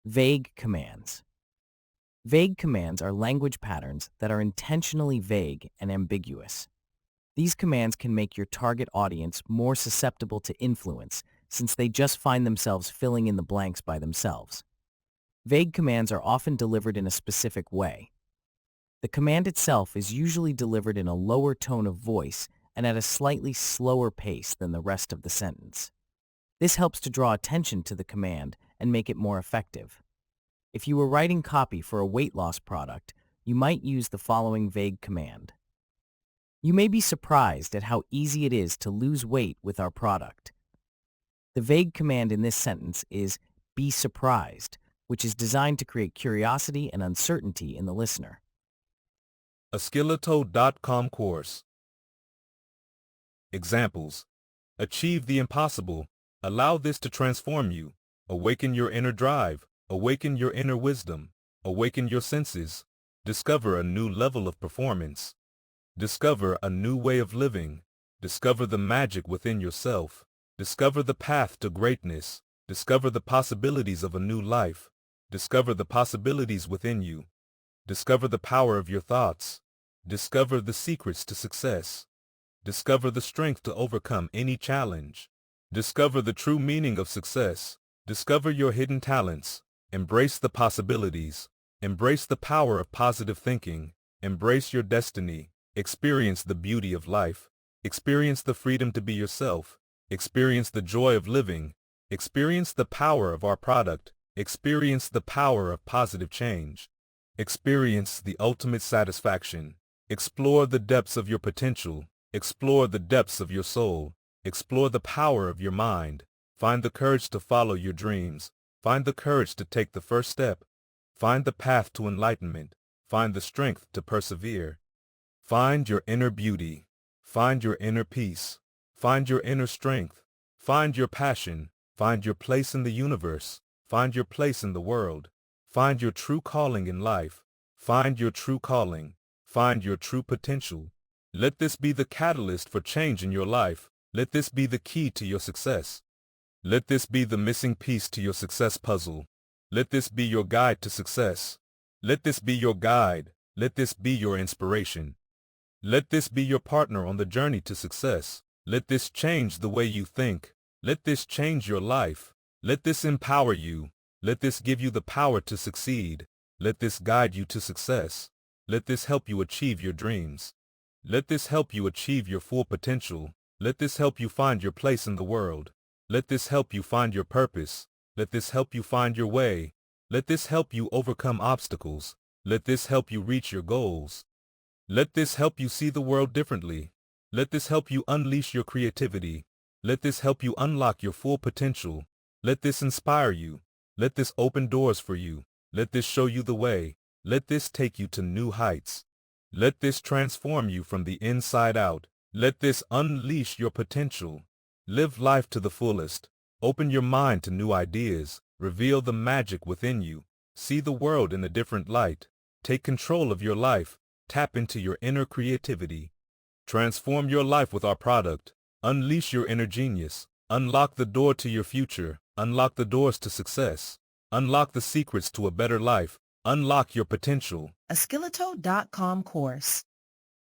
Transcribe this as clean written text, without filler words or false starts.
Vague commands. Vague commands are language patterns that are intentionally vague and ambiguous. These commands can make your target audience more susceptible to influence since they just find themselves filling in the blanks by themselves. Vague commands are often delivered in a specific way. The command itself is usually delivered in a lower tone of voice and at a slightly slower pace than the rest of the sentence. This helps to draw attention to the command and make it more effective. If you were writing copy for a weight loss product, you might use the following vague command. You may be surprised at how easy it is to lose weight with our product. The vague command in this sentence is be surprised, which is designed to create curiosity and uncertainty in the listener. A Skeleto.com course. Examples. Achieve the impossible. Allow this to transform you. Awaken your inner drive. Awaken your inner wisdom. Awaken your senses. Discover a new level of performance. Discover a new way of living. Discover the magic within yourself. Discover the path to greatness. Discover the possibilities of a new life. Discover the possibilities within you. Discover the power of your thoughts. Discover the secrets to success. Discover the strength to overcome any challenge. Discover the true meaning of success. Discover your hidden talents. Embrace the possibilities. Embrace the power of positive thinking. Embrace your destiny. Experience the beauty of life. Experience the freedom to be yourself. Experience the joy of living. Experience the power of our product. Experience the power of positive change. Experience the ultimate satisfaction. Explore the depths of your potential. Explore the depths of your soul. Explore the power of your mind. Find the courage to follow your dreams. Find the courage to take the first step. Find the path to enlightenment. Find the strength to persevere. Find your inner beauty. Find your inner peace. Find your inner strength. Find your passion. Find your place in the universe. Find your place in the world. Find your true calling in life. Find your true calling. Find your true potential. Let this be the catalyst for change in your life. Let this be the key to your success. Let this be the missing piece to your success puzzle. Let this be your guide to success. Let this be your guide. Let this be your inspiration. Let this be your partner on the journey to success. Let this change the way you think. Let this change your life. Let this empower you. Let this give you the power to succeed. Let this guide you to success. Let this help you achieve your dreams. Let this help you achieve your full potential. Let this help you find your place in the world. Let this help you find your purpose. Let this help you find your way. Let this help you overcome obstacles. Let this help you reach your goals. Let this help you see the world differently. Let this help you unleash your creativity. Let this help you unlock your full potential. Let this inspire you. Let this open doors for you. Let this show you the way. Let this take you to new heights. Let this transform you from the inside out. Let this unleash your potential. Live life to the fullest. Open your mind to new ideas. Reveal the magic within you. See the world in a different light. Take control of your life. Tap into your inner creativity. Transform your life with our product. Unleash your inner genius. Unlock the door to your future. Unlock the doors to success. Unlock the secrets to a better life. Unlock your potential. A Skeleto.com course.